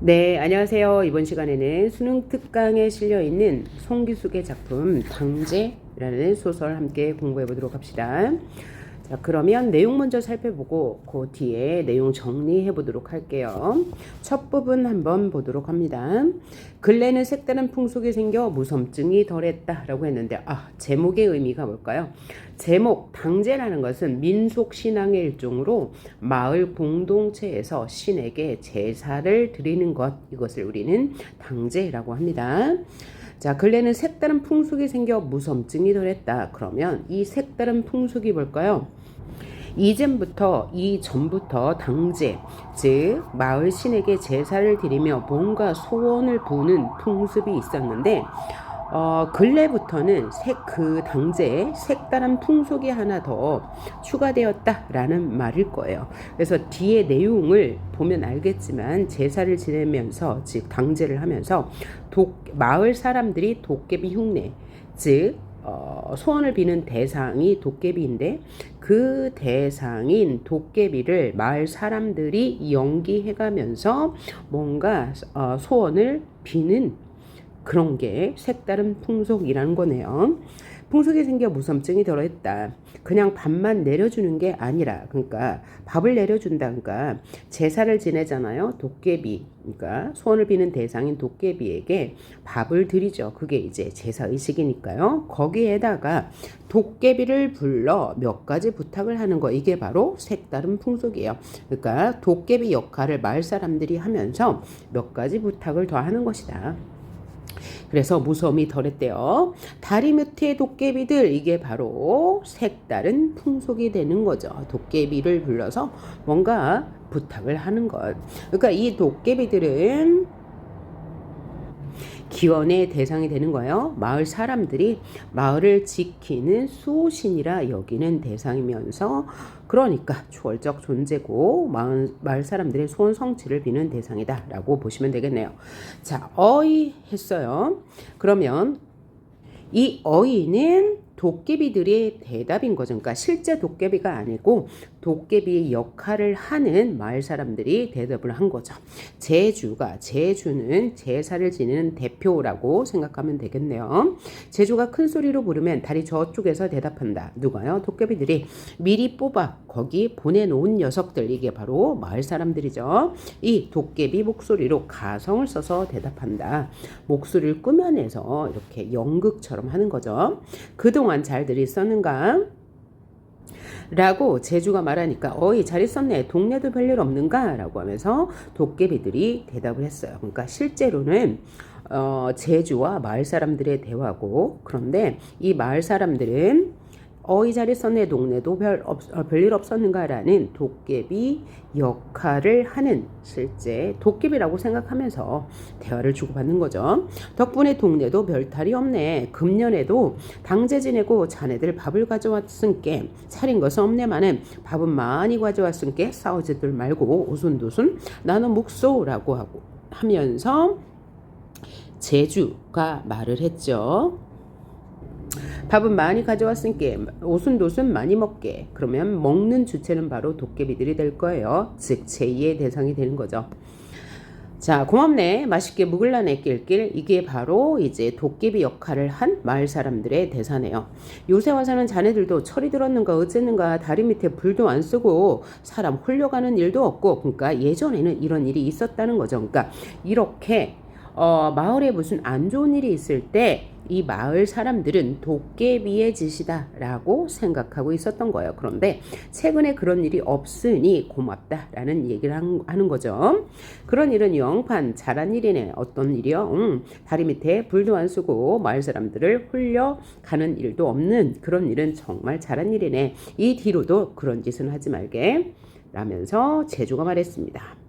네, 안녕하세요. 이번 시간에는 수능 특강에 실려 있는 송기숙의 작품 당제라는 소설 함께 공부해 보도록 합시다. 자, 그러면 내용 먼저 살펴보고 그 뒤에 내용 정리해 보도록 할게요. 첫 부분 한번 보도록 합니다. 근래는 색다른 풍속이 생겨 무섬증이 덜했다라고 했는데 제목의 의미가 뭘까요? 제목 당제라는 것은 민속 신앙의 일종으로 마을 공동체에서 신에게 제사를 드리는 것, 이것을 우리는 당제라고 합니다. 자, 근래는 색다른 풍속이 생겨 무섬증이 덜했다. 그러면 이 색다른 풍속이 뭘까요? 이전부터 당제, 즉 마을 신에게 제사를 드리며 뭔가 소원을 부는 풍습이 있었는데 근래부터는 그 당제에 색다른 풍속이 하나 더 추가되었다라는 말일 거예요. 그래서 뒤에 내용을 보면 알겠지만 제사를 지내면서, 즉 당제를 하면서 마을 사람들이 도깨비 흉내, 즉 소원을 비는 대상이 도깨비인데 그 대상인 도깨비를 마을 사람들이 연기해가면서 뭔가 소원을 비는 그런 게 색다른 풍속이라는 거네요. 풍속이 생겨 무섬증이 덜했다. 그냥 밥만 내려주는 게 아니라, 그러니까 밥을 내려준다. 그러니까 제사를 지내잖아요. 도깨비, 그러니까 소원을 비는 대상인 도깨비에게 밥을 드리죠. 그게 이제 제사 의식이니까요. 거기에다가 도깨비를 불러 몇 가지 부탁을 하는 거, 이게 바로 색다른 풍속이에요. 그러니까 도깨비 역할을 마을 사람들이 하면서 몇 가지 부탁을 더 하는 것이다. 그래서 무서움이 덜했대요. 다리 밑에 도깨비들, 이게 바로 색다른 풍속이 되는 거죠. 도깨비를 불러서 뭔가 부탁을 하는 것. 그러니까 이 도깨비들은 기원의 대상이 되는 거예요. 마을 사람들이 마을을 지키는 수호신이라 여기는 대상이면서, 그러니까 초월적 존재고 마을 사람들의 소원 성취를 비는 대상이다 라고 보시면 되겠네요. 자, 어이 했어요. 그러면 이 어이는 도깨비들의 대답인 거죠. 그러니까 실제 도깨비가 아니고 도깨비의 역할을 하는 마을 사람들이 대답을 한 거죠. 제주는 제사를 지내는 대표라고 생각하면 되겠네요. 제주가 큰 소리로 부르면 다리 저쪽에서 대답한다. 누가요? 도깨비들이 미리 뽑아 거기 보내놓은 녀석들, 이게 바로 마을 사람들이죠. 이 도깨비 목소리로 가성을 써서 대답한다. 목소리를 꾸며내서 이렇게 연극처럼 하는 거죠. 그동안 잘들 있었는가? 라고 제주가 말하니까 어이 잘 있었네, 동네도 별일 없는가? 라고 하면서 도깨비들이 대답을 했어요. 그러니까 실제로는 제주와 마을 사람들의 대화고, 그런데 이 마을 사람들은 어이 잘 있었네, 동네도 별일 없었는가라는 도깨비 역할을 하는 실제 도깨비라고 생각하면서 대화를 주고받는 거죠. 덕분에 동네도 별탈이 없네. 금년에도 당제 지내고 자네들 밥을 가져왔은께 차린 것은 없네마는 밥은 많이 가져왔은께 싸우지들 말고 오순도순 나눠 묵소라고 하면서 제주가 말을 했죠. 밥은 많이 가져왔으니까 오순도순 많이 먹게. 그러면 먹는 주체는 바로 도깨비들이 될 거예요. 즉 제2의 대상이 되는 거죠. 자, 고맙네, 맛있게 묵을라네 낄낄, 이게 바로 이제 도깨비 역할을 한 마을 사람들의 대사네요. 요새 와서는 자네들도 철이 들었는가 어쨌는가 다리 밑에 불도 안 쓰고 사람 홀려가는 일도 없고, 그러니까 예전에는 이런 일이 있었다는 거죠. 그러니까 이렇게 마을에 무슨 안 좋은 일이 있을 때 이 마을 사람들은 도깨비의 짓이다 라고 생각하고 있었던 거예요. 그런데 최근에 그런 일이 없으니 고맙다라는 얘기를 하는 거죠. 그런 일은 영판 잘한 일이네. 어떤 일이요? 다리 밑에 불도 안 쓰고 마을 사람들을 홀려가는 일도 없는 그런 일은 정말 잘한 일이네. 이 뒤로도 그런 짓은 하지 말게 라면서 제주가 말했습니다.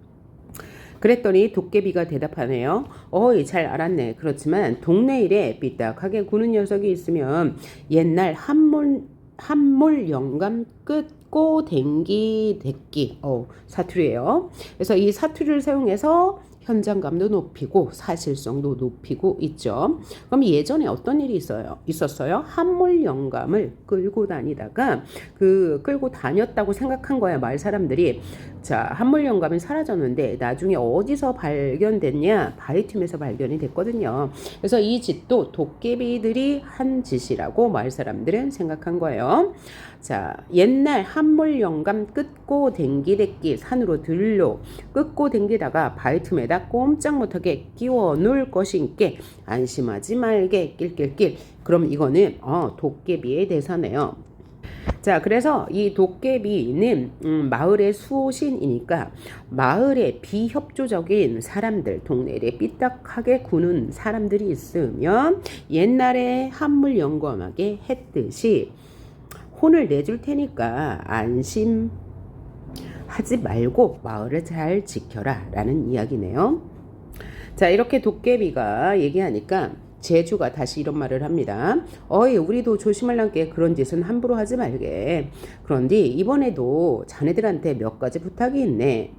그랬더니 도깨비가 대답하네요. 어이 잘 알았네. 그렇지만 동네 일에 삐딱하게 구는 녀석이 있으면 옛날 한몰 영감 끝고 댕기 대끼 사투리예요. 그래서 이 사투리를 사용해서 현장감도 높이고 사실성도 높이고 있죠. 그럼 예전에 어떤 일이 있었어요? 한물 영감을 끌고 다니다가 끌고 다녔다고 생각한 거야, 마을 사람들이. 자, 한물 영감이 사라졌는데 나중에 어디서 발견됐냐? 바위틈에서 발견이 됐거든요. 그래서 이 짓도 도깨비들이 한 짓이라고 마을 사람들은 생각한 거예요. 자, 옛날 한물 영감 끄고 댕기댔기 산으로 들로 끄고 댕기다가 바위틈에다 꼼짝 못하게 끼워 놓을 것인께 안심하지 말게 낄낄낄. 그럼 이거는 도깨비의 대사네요. 자, 그래서 이 도깨비는 마을의 수호신이니까 마을에 비협조적인 사람들, 동네를 삐딱하게 구는 사람들이 있으면 옛날에 한물 영감에게 했듯이 혼을 내줄 테니까 안심하지 말고 마을을 잘 지켜라 라는 이야기네요. 자, 이렇게 도깨비가 얘기하니까 제주가 다시 이런 말을 합니다. 어이, 우리도 조심할란께 그런 짓은 함부로 하지 말게. 그런데 이번에도 자네들한테 몇 가지 부탁이 있네.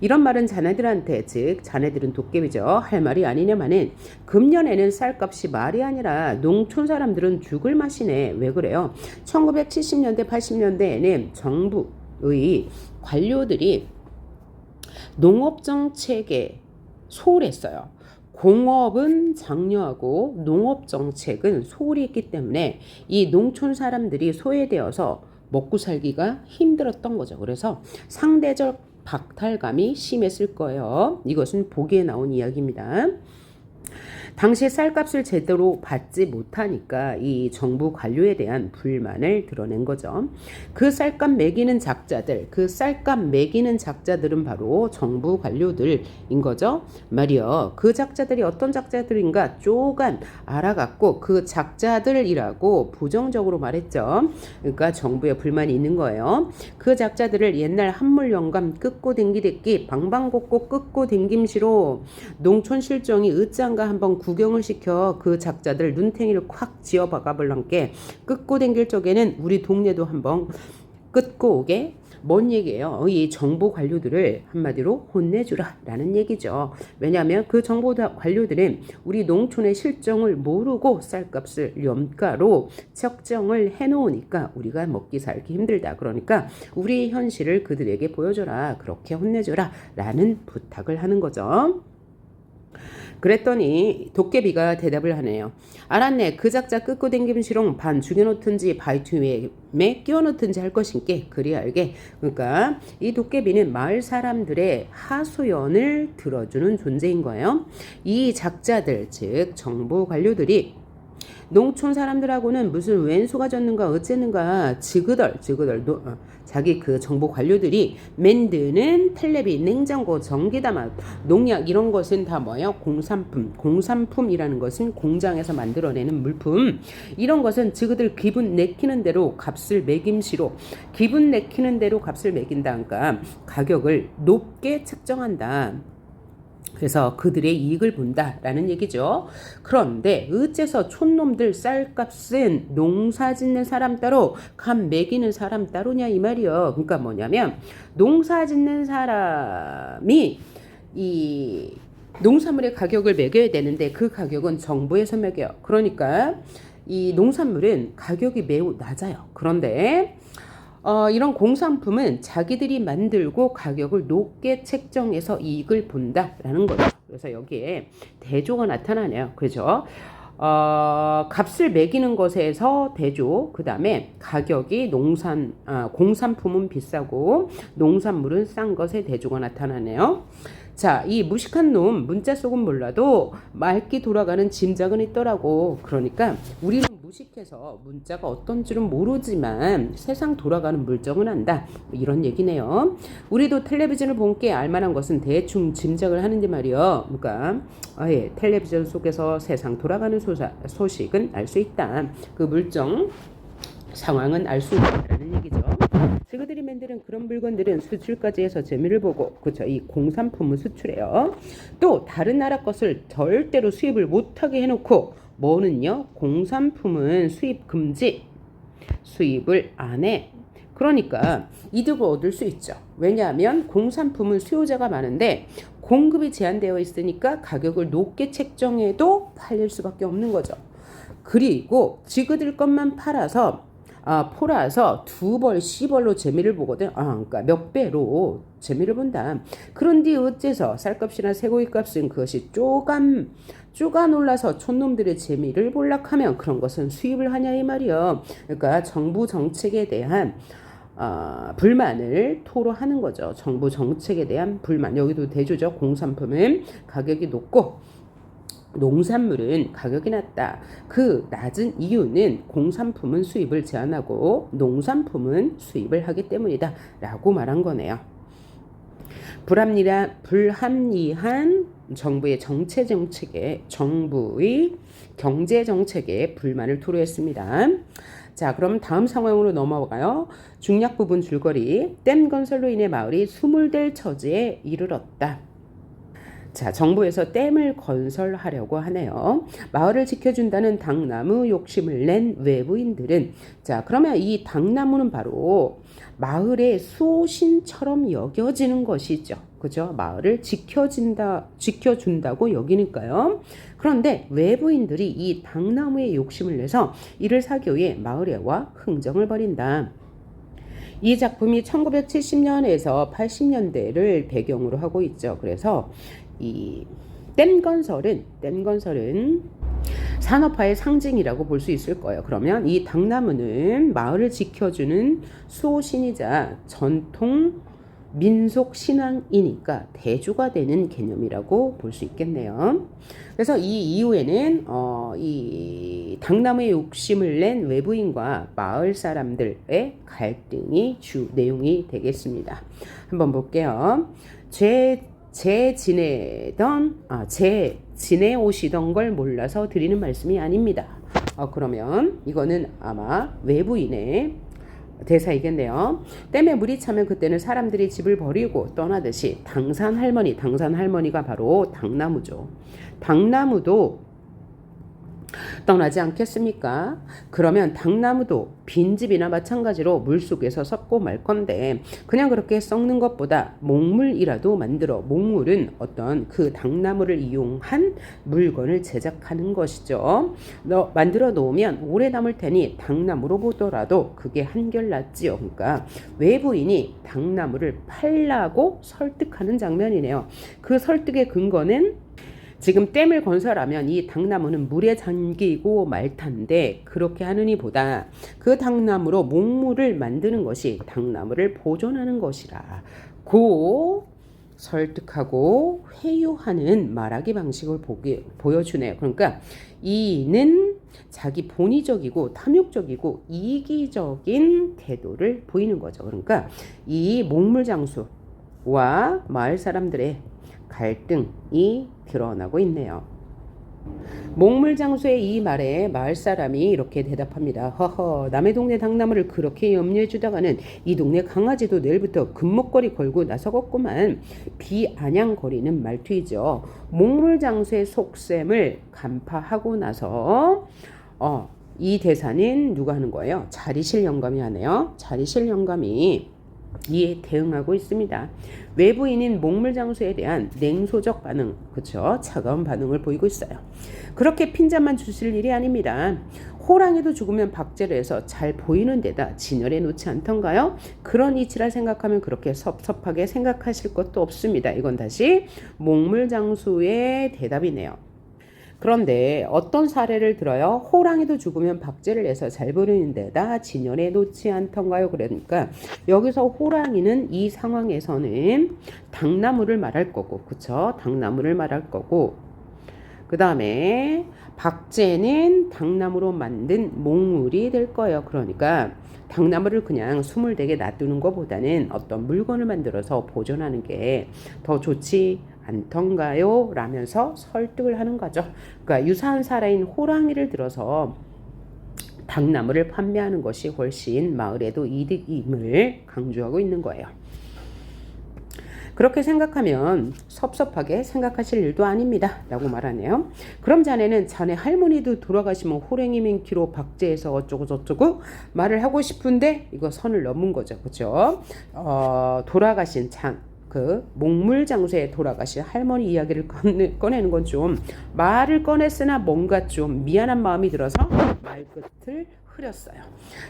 이런 말은 자네들한테, 즉 자네들은 도깨비죠, 할 말이 아니냐마는 금년에는 쌀값이 말이 아니라 농촌 사람들은 죽을 맛이네. 왜 그래요? 1970년대 80년대에는 정부의 관료들이 농업정책에 소홀했어요. 공업은 장려하고 농업정책은 소홀히 했기 때문에 이 농촌 사람들이 소외되어서 먹고 살기가 힘들었던 거죠. 그래서 상대적 박탈감이 심했을 거예요. 이것은 보기에 나온 이야기입니다. 당시 쌀값을 제대로 받지 못하니까 이 정부 관료에 대한 불만을 드러낸 거죠. 그 쌀값 매기는 작자들은 바로 정부 관료들인 거죠. 말이요. 그 작자들이 어떤 작자들인가 쪼간 알아갖고 그 작자들이라고 부정적으로 말했죠. 그러니까 정부에 불만이 있는 거예요. 그 작자들을 옛날 한물 영감 끄고 댕기댔기 방방곡곡 끄고 댕김시로 농촌 실정이 으짠가 한번 구경을 시켜 그 작자들 눈탱이를 콱 쥐어 박아볼란께 끄고 댕길 적에는 우리 동네도 한번 끄고 오게. 뭔 얘기예요? 이 정보 관료들을 한마디로 혼내주라 라는 얘기죠. 왜냐하면 그 정보 관료들은 우리 농촌의 실정을 모르고 쌀값을 염가로 책정을 해놓으니까 우리가 먹기 살기 힘들다. 그러니까 우리 현실을 그들에게 보여줘라, 그렇게 혼내줘라 라는 부탁을 하는 거죠. 그랬더니 도깨비가 대답을 하네요. 알았네. 그 작자 끄고 댕김시롱 반 죽여놓든지 바위틈에 끼워놓든지 할 것인께 그리 알게. 그러니까 이 도깨비는 마을 사람들의 하소연을 들어주는 존재인 거예요. 이 작자들, 즉 정부 관료들이 농촌 사람들하고는 무슨 왼수가 졌는가 어쨌는가 자기 그 정보 관료들이 만드는 텔레비, 냉장고, 전기담화, 농약 이런 것은 다 뭐예요? 공산품이라는 것은 공장에서 만들어내는 물품. 이런 것은 지그들 기분 내키는 대로 값을 매김시로 기분 내키는 대로 값을 매긴다. 그러니까 가격을 높게 책정한다. 그래서 그들의 이익을 본다라는 얘기죠. 그런데 어째서 촌놈들 쌀값은 농사 짓는 사람 따로 값 매기는 사람 따로냐 이 말이요. 그러니까 뭐냐면 농사 짓는 사람이 이 농산물의 가격을 매겨야 되는데 그 가격은 정부에서 매겨요. 그러니까 이 농산물은 가격이 매우 낮아요. 그런데 이런 공산품은 자기들이 만들고 가격을 높게 책정해서 이익을 본다라는 거죠. 그래서 여기에 대조가 나타나네요. 그죠? 값을 매기는 것에서 대조, 그 다음에 가격이 공산품은 비싸고 농산물은 싼 것에 대조가 나타나네요. 자, 이 무식한 놈 문자 속은 몰라도 맑게 돌아가는 짐작은 있더라고. 그러니까 우리는 무식해서 문자가 어떤 줄은 모르지만 세상 돌아가는 물정은 안다. 이런 얘기네요. 우리도 텔레비전을 본 게 알만한 것은 대충 짐작을 하는데 말이요. 그러니까 텔레비전 속에서 세상 돌아가는 소식은 알 수 있다. 그 물정 상황은 알 수 있다는 얘기죠. 그들이 만드는 그런 물건들은 수출까지 해서 재미를 보고, 그렇죠, 이 공산품은 수출해요. 또 다른 나라 것을 절대로 수입을 못하게 해놓고 뭐는요, 공산품은 수입 금지, 수입을 안 해. 그러니까 이득을 얻을 수 있죠. 왜냐하면 공산품은 수요자가 많은데 공급이 제한되어 있으니까 가격을 높게 책정해도 팔릴 수밖에 없는 거죠. 그리고 지그들 것만 팔아서 두 벌, 시벌로 재미를 보거든. 그러니까 몇 배로 재미를 본다. 그런데 어째서 쌀값이나 쇠고기값은 그것이 쪼가 놀라서 촌놈들의 재미를 볼락하면 그런 것은 수입을 하냐 이 말이요. 그러니까 정부 정책에 대한 불만을 토로하는 거죠. 정부 정책에 대한 불만. 여기도 대조죠. 공산품은 가격이 높고 농산물은 가격이 낮다. 그 낮은 이유는 공산품은 수입을 제한하고 농산품은 수입을 하기 때문이다 라고 말한 거네요. 불합리한 정부의 경제 정책에 불만을 토로했습니다. 자, 그럼 다음 상황으로 넘어가요. 중약 부분 줄거리. 댐 건설로 인해 마을이 수몰될 처지에 이르렀다. 자, 정부에서 댐을 건설하려고 하네요. 마을을 지켜준다는 당나무 욕심을 낸 외부인들은, 자, 그러면 이 당나무는 바로 마을의 수호신처럼 여겨지는 것이죠. 그죠? 마을을 지켜준다고 여기니까요. 그런데 외부인들이 이 당나무에 욕심을 내서 이를 사기 위해 마을에와 흥정을 벌인다. 이 작품이 1970년에서 80년대를 배경으로 하고 있죠. 그래서 이 댐 건설은 산업화의 상징이라고 볼 수 있을 거예요. 그러면 이 당나무는 마을을 지켜주는 수호신이자 전통 민속 신앙이니까 대조가 되는 개념이라고 볼 수 있겠네요. 그래서 이 이후에는 이 당나무의 욕심을 낸 외부인과 마을 사람들의 갈등이 주 내용이 되겠습니다. 한번 볼게요. 지내오시던 걸 몰라서 드리는 말씀이 아닙니다. 그러면 이거는 아마 외부인의 대사이겠네요. 댐에 물이 차면 그때는 사람들이 집을 버리고 떠나듯이 당산 할머니가 바로 당나무죠. 당나무도 떠나지 않겠습니까? 그러면 당나무도 빈집이나 마찬가지로 물속에서 썩고 말 건데 그냥 그렇게 썩는 것보다 목물이라도 목물은 어떤 그 당나무를 이용한 물건을 제작하는 것이죠. 만들어 놓으면 오래 남을 테니 당나무로 보더라도 그게 한결 낫지요. 그러니까 외부인이 당나무를 팔라고 설득하는 장면이네요. 그 설득의 근거는 지금 댐을 건설하면 이 당나무는 물에 잠기고 말 텐데 그렇게 하느니보다 그 당나무로 목물을 만드는 것이 당나무를 보존하는 것이라고 설득하고 회유하는 말하기 방식을 보여주네요. 그러니까 이는 자기 본의적이고 탐욕적이고 이기적인 태도를 보이는 거죠. 그러니까 이 목물장수와 마을 사람들의 갈등이 드러나고 있네요. 목물장수의 이 말에 마을 사람이 이렇게 대답합니다. 허허, 남의 동네 당나무를 그렇게 염려해 주다가는 이 동네 강아지도 내일부터 금목걸이 걸고 나서겠구만. 비아냥거리는 말투이죠. 목물장수의 속셈을 간파하고 나서 이 대사는 누가 하는 거예요? 자리실 영감이 하네요. 자리실 영감이 이에 대응하고 있습니다. 외부인인 목물장수에 대한 냉소적 반응, 그렇죠? 차가운 반응을 보이고 있어요. 그렇게 핀잔만 주실 일이 아닙니다. 호랑이도 죽으면 박제를 해서 잘 보이는 데다 진열해 놓지 않던가요? 그런 이치라 생각하면 그렇게 섭섭하게 생각하실 것도 없습니다. 이건 다시 목물장수의 대답이네요. 그런데 어떤 사례를 들어요? 호랑이도 죽으면 박제를 해서 잘 보이는 데다 진열해 놓지 않던가요? 그러니까 여기서 호랑이는 이 상황에서는 당나무를 말할 거고, 그쵸? 당나무를 말할 거고, 그 다음에 박제는 당나무로 만든 목물이 될 거예요. 그러니까 당나무를 그냥 스물대게 놔두는 것보다는 어떤 물건을 만들어서 보존하는 게 더 좋지 않던가요? 라면서 설득을 하는 거죠. 그러니까 유사한 사례인 호랑이를 들어서 당나무를 판매하는 것이 훨씬 마을에도 이득임을 강조하고 있는 거예요. 그렇게 생각하면 섭섭하게 생각하실 일도 아닙니다 라고 말하네요. 그럼 자네는 자네 할머니도 돌아가시면 호랭이 맨키로 박제해서 어쩌고 저쩌고 말을 하고 싶은데 이거 선을 넘은 거죠. 그죠? 돌아가신 그 목물장소에 돌아가신 할머니 이야기를 꺼내는 건 좀 말을 꺼냈으나 뭔가 좀 미안한 마음이 들어서 말끝을 흐렸어요.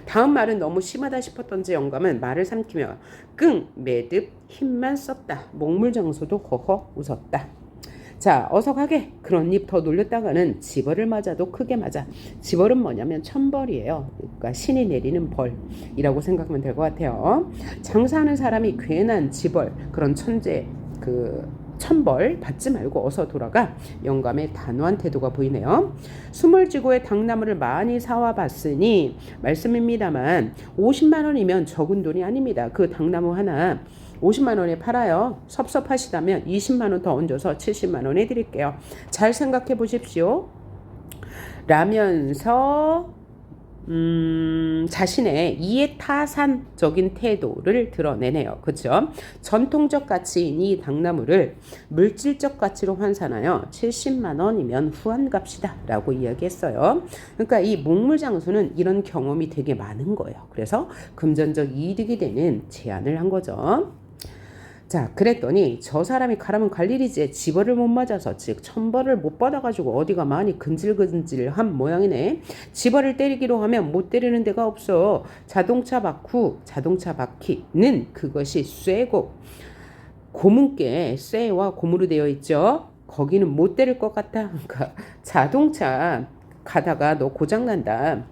다음 말은 너무 심하다 싶었던지 영감은 말을 삼키며 끙 매듭 힘만 썼다. 목물장소도 허허 웃었다. 자, 어서 가게. 그런 입 더 놀렸다가는 지벌을 맞아도 크게 맞아. 지벌은 뭐냐면 천벌이에요. 그러니까 신이 내리는 벌이라고 생각하면 될 것 같아요. 장사하는 사람이 괜한 지벌, 그런 천벌 받지 말고 어서 돌아가. 영감의 단호한 태도가 보이네요. 수몰지구에 당나무를 많이 사와 봤으니 말씀입니다만 50만 원이면 적은 돈이 아닙니다. 그 당나무 하나 50만 원에 팔아요. 섭섭하시다면 20만 원 더 얹어서 70만 원에 드릴게요. 잘 생각해 보십시오. 라면서 자신의 이해타산적인 태도를 드러내네요. 그렇죠? 전통적 가치인 이 당나무를 물질적 가치로 환산하여 70만 원이면 후한갑시다 라고 이야기했어요. 그러니까 이 목물장수는 이런 경험이 되게 많은 거예요. 그래서 금전적 이득이 되는 제안을 한 거죠. 자, 그랬더니 저 사람이 가라면 갈 일이지 지벌을 못 맞아서 즉 천벌을 못 받아가지고 어디가 많이 근질근질한 모양이네. 지벌을 때리기로 하면 못 때리는 데가 없어. 자동차 바퀴는 그것이 쇠고 고문께 쇠와 고무로 되어 있죠. 거기는 못 때릴 것 같다. 그러니까 자동차 가다가 너 고장난다.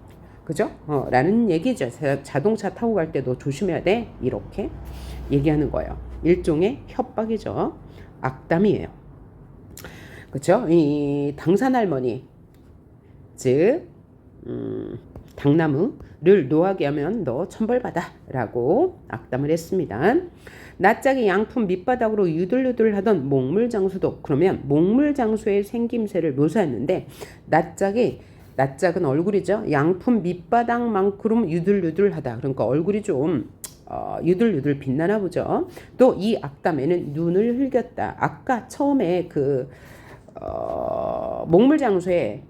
그죠? 라는 얘기죠. 자동차 타고 갈 때 너 조심해야 돼. 이렇게 얘기하는 거예요. 일종의 협박이죠. 악담이에요. 그렇죠? 이 당산할머니 즉 당나무를 노하게 하면 너 천벌받아 라고 악담을 했습니다. 낯짝이 양품 밑바닥으로 유들유들 하던 목물장수도 그러면 목물장수의 생김새를 묘사했는데 낯짝은 얼굴이죠. 양품 밑바닥만큼 유들유들하다. 그러니까 얼굴이 좀 유들유들 빛나나 보죠. 또 이 악담에는 눈을 흘겼다. 아까 처음에 목물장수의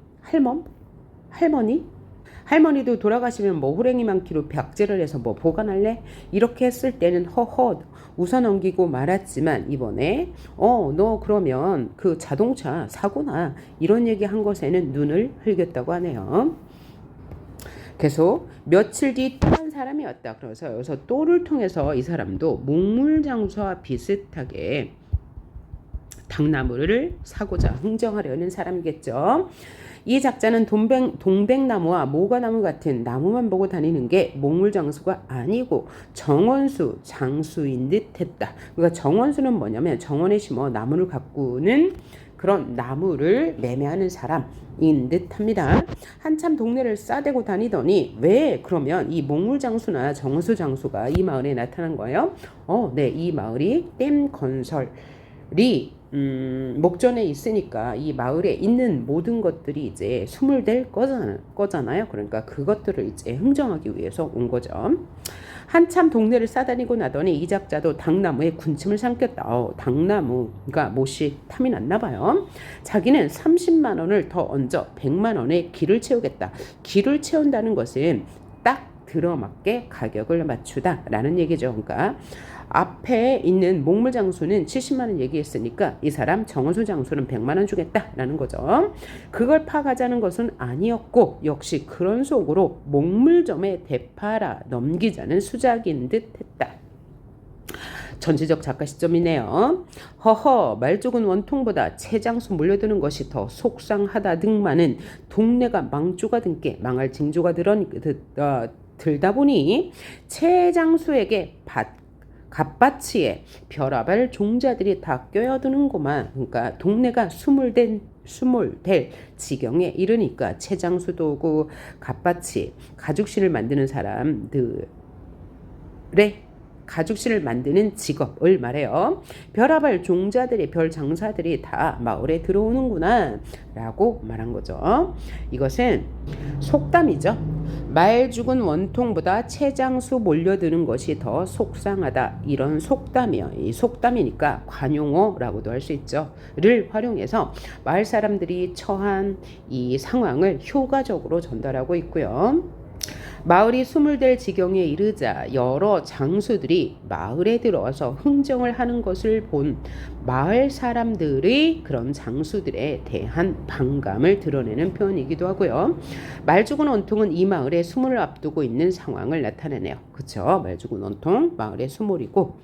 할머니도 돌아가시면 뭐 호랭이 많기로 박제를 해서 뭐 보관할래? 이렇게 했을 때는 허허 웃어넘기고 말았지만 이번에 너 그러면 그 자동차 사고나 이런 얘기 한 것에는 눈을 흘겼다고 하네요. 계속 며칠 뒤 또 한 사람이었다. 그래서 여기서 또를 통해서 이 사람도 목물장수와 비슷하게 당나무를 사고자 흥정하려는 사람이겠죠. 이 작자는 동백나무와 모가나무 같은 나무만 보고 다니는 게 목물장수가 아니고 정원수 장수인 듯 했다. 그러니까 정원수는 뭐냐면 정원에 심어 나무를 가꾸는 그런 나무를 매매하는 사람인 듯 합니다. 한참 동네를 싸대고 다니더니 왜 그러면 이 목물장수나 정수장수가 이 마을에 나타난 거예요? 네, 이 마을이 댐 건설이 목전에 있으니까 이 마을에 있는 모든 것들이 이제 수물될 거잖아요. 그러니까 그것들을 이제 흥정하기 위해서 온 거죠. 한참 동네를 싸다니고 나더니 이 작자도 당나무에 군침을 삼켰다. 당나무가 못이 탐이 났나 봐요. 자기는 30만 원을 더 얹어 100만 원에 길을 채우겠다. 길을 채운다는 것은 딱 들어맞게 가격을 맞추다라는 얘기죠. 그러니까 앞에 있는 목물장수는 70만 원 얘기했으니까 이 사람 정원수 장수는 100만 원 주겠다라는 거죠. 그걸 파가자는 것은 아니었고 역시 그런 속으로 목물점에 대파라 넘기자는 수작인 듯 했다. 전지적 작가 시점이네요. 허허 말죽은 원통보다 채장수 몰려드는 것이 더 속상하다 등만은 동네가 망조가 든게 망할 징조가 들다 보니 채장수에게 갓바치에 별아발 종자들이 다 껴여드는구만. 그러니까 동네가 수몰될 지경에 이르니까 채장수도 오고 갓바치 가죽신을 만드는 사람들의 가죽실을 만드는 직업을 말해요. 별아발 종자들이 별 장사들이 다 마을에 들어오는구나 라고 말한 거죠. 이것은 속담이죠. 말 죽은 원통보다 채장수 몰려드는 것이 더 속상하다. 이런 속담이요. 이 속담이니까 관용어라고도 할 수 있죠. 를 활용해서 마을 사람들이 처한 이 상황을 효과적으로 전달하고 있고요. 마을이 수물될 지경에 이르자 여러 장수들이 마을에 들어와서 흥정을 하는 것을 본 마을 사람들의 그런 장수들에 대한 반감을 드러내는 표현이기도 하고요. 말 죽은 원통은 이 마을에 수물을 앞두고 있는 상황을 나타내네요. 그렇죠? 말 죽은 원통, 마을에 수물이고,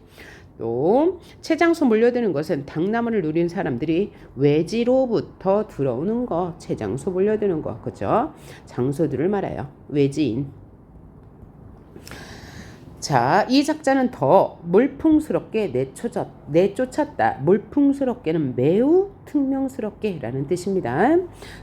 또 채장수 몰려드는 것은 당나무를 누린 사람들이 외지로부터 들어오는 거, 채장수 몰려드는 거, 그죠? 장수들을 말해요. 외지인. 자, 이 작자는 더 몰풍스럽게 내쫓았다. 몰풍스럽게는 매우 특명스럽게 라는 뜻입니다.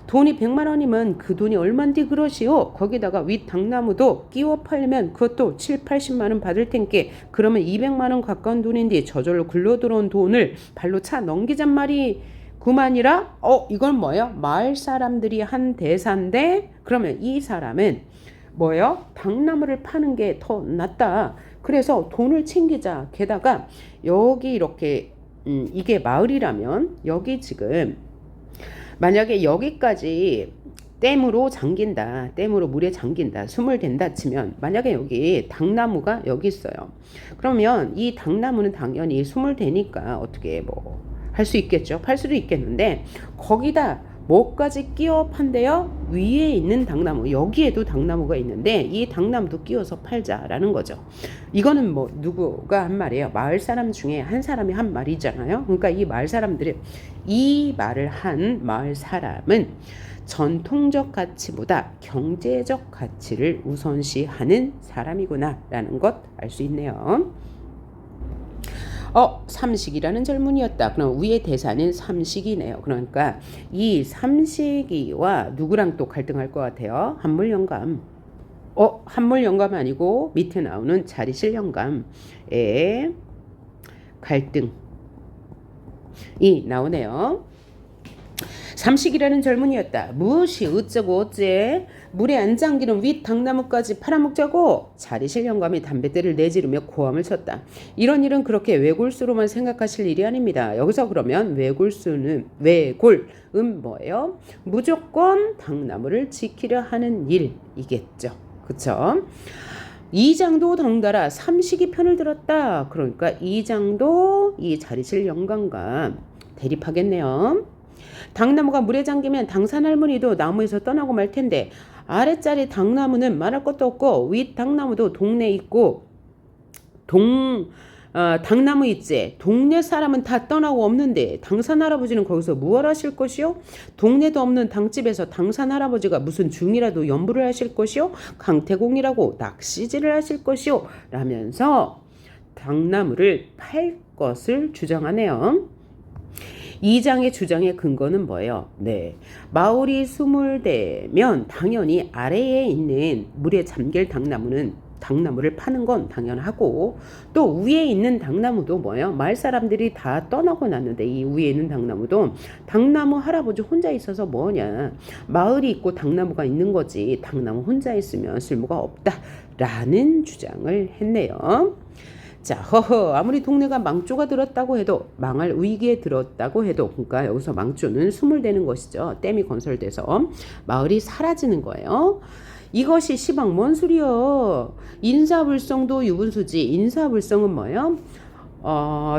돈이 100만 원이면 그 돈이 얼만디 그러시오. 거기다가 윗 당나무도 끼워 팔면 그것도 7, 80만 원 받을 텐께 그러면 200만 원 가까운 돈인데 저절로 굴러 들어온 돈을 발로 차 넘기잔 말이 구만이라. 이건 뭐예요? 마을 사람들이 한 대사인데 그러면 이 사람은 뭐예요? 당나무를 파는 게 더 낫다. 그래서 돈을 챙기자. 게다가 여기 이렇게 이게 마을이라면 여기 지금 만약에 여기까지 댐으로 잠긴다. 댐으로 물에 잠긴다. 숨을 댄다 치면 만약에 여기 당나무가 여기 있어요. 그러면 이 당나무는 당연히 숨을 대니까 어떻게 뭐 할 수 있겠죠. 팔 수도 있겠는데 거기다 뭐까지 끼워 판대요? 위에 있는 당나무, 여기에도 당나무가 있는데 이 당나무도 끼워서 팔자라는 거죠. 이거는 뭐 누구가 한 말이에요? 마을 사람 중에 한 사람이 한 말이잖아요. 그러니까 이 마을 사람들이 이 말을 한 마을 사람은 전통적 가치보다 경제적 가치를 우선시하는 사람이구나라는 것 알 수 있네요. 삼식이라는 젊은이였다. 그럼 위의 대사는 삼식이네요. 그러니까 이 삼식이와 누구랑 또 갈등할 것 같아요? 한물영감. 한물영감 아니고 밑에 나오는 자리실영감의 갈등이 나오네요. 삼식이라는 젊은이였다. 무엇이 어쩌고 어째 물에 안 잠기는 윗 당나무까지 팔아먹자고. 자리실 영감이 담뱃대를 내지르며 고함을 쳤다. 이런 일은 그렇게 외골수로만 생각하실 일이 아닙니다. 여기서 그러면 외골은 뭐예요? 무조건 당나무를 지키려 하는 일이겠죠. 그쵸? 이장도 덩달아 삼식이 편을 들었다. 그러니까 이장도 이 자리실 영감과 대립하겠네요. 당나무가 물에 잠기면 당산 할머니도 나무에서 떠나고 말 텐데 아래짜리 당나무는 말할 것도 없고 윗 당나무도 동네 있고 당나무 있지. 동네 사람은 다 떠나고 없는데 당산 할아버지는 거기서 무얼 하실 것이요? 동네도 없는 당집에서 당산 할아버지가 무슨 중이라도 연부를 하실 것이요? 강태공이라고 낚시질을 하실 것이요? 라면서 당나무를 팔 것을 주장하네요. 이장의 주장의 근거는 뭐예요? 네, 마을이 수물되면 당연히 아래에 있는 물에 잠길 당나무를 파는 건 당연하고 또 위에 있는 당나무도 뭐예요? 마을 사람들이 다 떠나고 났는데 이 위에 있는 당나무도 당나무 할아버지 혼자 있어서 뭐냐? 마을이 있고 당나무가 있는 거지 당나무 혼자 있으면 쓸모가 없다라는 주장을 했네요. 자, 아무리 동네가 망조가 들었다고 해도 망할 위기에 들었다고 해도 그러니까 여기서 망조는 수물되는 것이죠. 댐이 건설돼서 마을이 사라지는 거예요. 이것이 시방 뭔 소리여? 인사불성도 유분수지. 인사불성은 뭐예요?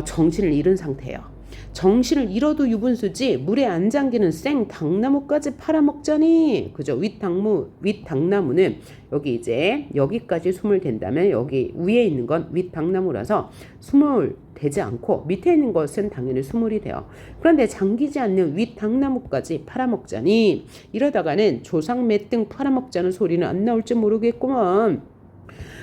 정신을 잃은 상태예요. 정신을 잃어도 유분수지 물에 안 잠기는 생 당나무까지 팔아먹자니. 그죠? 윗당나무는 여기 이제 여기까지 수물 된다면 여기 위에 있는 건 윗당나무라서 수물 되지 않고 밑에 있는 것은 당연히 수물이 돼요. 그런데 잠기지 않는 윗당나무까지 팔아먹자니 이러다가는 조상매등 팔아먹자는 소리는 안 나올지 모르겠구먼.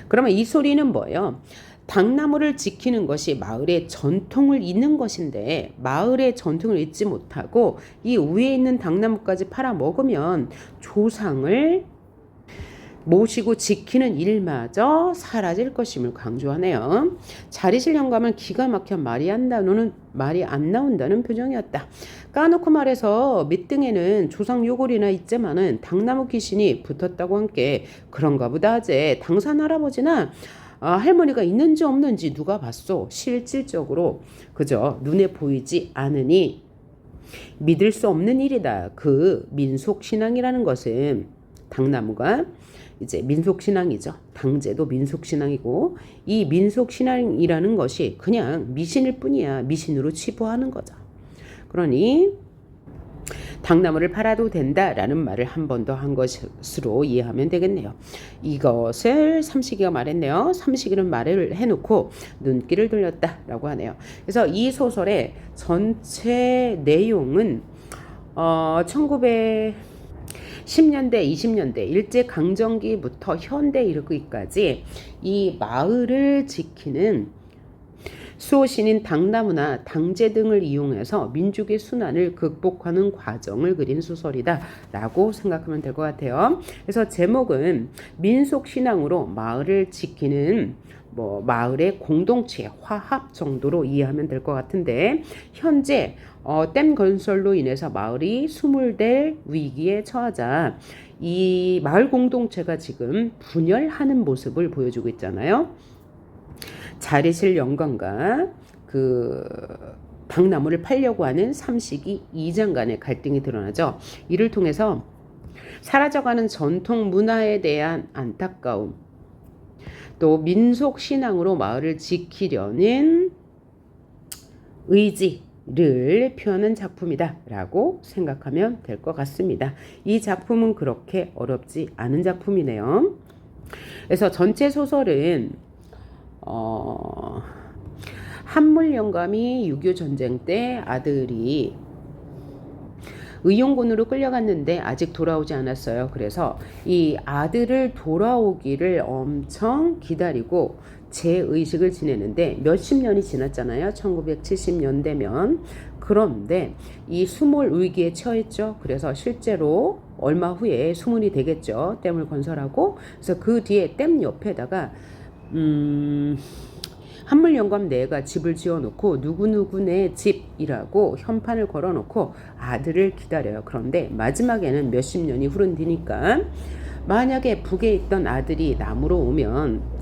그러면 이 소리는 뭐예요? 당나무를 지키는 것이 마을의 전통을 잇는 것인데 마을의 전통을 잇지 못하고 이 위에 있는 당나무까지 팔아먹으면 조상을 모시고 지키는 일마저 사라질 것임을 강조하네요. 자리실 영감은 기가 막혀 말이 안 나온다는 표정이었다. 까놓고 말해서 밑등에는 조상 요골이나 있지만은 당나무 귀신이 붙었다고 한게 그런가 보다 하제. 당산 할아버지나 할머니가 있는지 없는지 누가 봤소? 실질적으로 그저 눈에 보이지 않으니 믿을 수 없는 일이다. 그 민속신앙이라는 것은 당나무가 이제 민속신앙이죠. 당제도 민속신앙이고 이 민속신앙이라는 것이 그냥 미신일 뿐이야. 미신으로 치부하는 거죠. 그러니 당나무를 팔아도 된다라는 말을 한 번 더 한 것으로 이해하면 되겠네요. 이것을 삼식이가 말했네요. 삼식이는 말을 해놓고 눈길을 돌렸다라고 하네요. 그래서 이 소설의 전체 내용은 1910년대, 20년대 일제강점기부터 현대 이르기까지 이 마을을 지키는 수호신인 당나무나 당제 등을 이용해서 민족의 순환을 극복하는 과정을 그린 소설이다 라고 생각하면 될 것 같아요. 그래서 제목은 민속신앙으로 마을을 지키는 마을의 공동체 화합 정도로 이해하면 될 것 같은데 현재 댐 건설로 인해서 마을이 수몰될 위기에 처하자 이 마을 공동체가 지금 분열하는 모습을 보여주고 있잖아요. 자리실 영감과 그 당나무를 팔려고 하는 삼식이 이장 간의 갈등이 드러나죠. 이를 통해서 사라져가는 전통 문화에 대한 안타까움, 또 민속 신앙으로 마을을 지키려는 의지를 표하는 작품이다라고 생각하면 될 것 같습니다. 이 작품은 그렇게 어렵지 않은 작품이네요. 그래서 전체 소설은 한물 영감이 6.25 전쟁 때 아들이 의용군으로 끌려갔는데 아직 돌아오지 않았어요. 그래서 이 아들을 돌아오기를 엄청 기다리고 재의식을 지내는데 몇십 년이 지났잖아요. 1970년대면. 그런데 이 수몰 위기에 처했죠. 그래서 실제로 얼마 후에 수문이 되겠죠. 댐을 건설하고. 그래서 그 뒤에 댐 옆에다가 한물 영감 내가 집을 지어놓고 누구누구네 집이라고 현판을 걸어놓고 아들을 기다려요. 그런데 마지막에는 몇십 년이 흐른 뒤니까 만약에 북에 있던 아들이 남으로 오면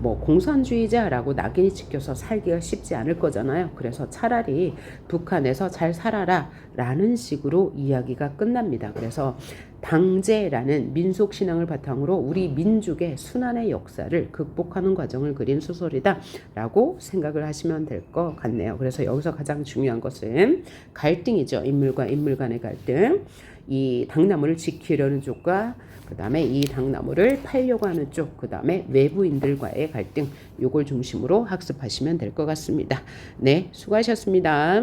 공산주의자라고 낙인이 찍혀서 살기가 쉽지 않을 거잖아요. 그래서 차라리 북한에서 잘 살아라 라는 식으로 이야기가 끝납니다. 그래서 당제라는 민속신앙을 바탕으로 우리 민족의 순환의 역사를 극복하는 과정을 그린 소설이다 라고 생각을 하시면 될 것 같네요. 그래서 여기서 가장 중요한 것은 갈등이죠. 인물과 인물 간의 갈등. 이 당나무를 지키려는 쪽과 그 다음에 이 당나무를 팔려고 하는 쪽, 그 다음에 외부인들과의 갈등, 요걸 중심으로 학습하시면 될 것 같습니다. 네, 수고하셨습니다.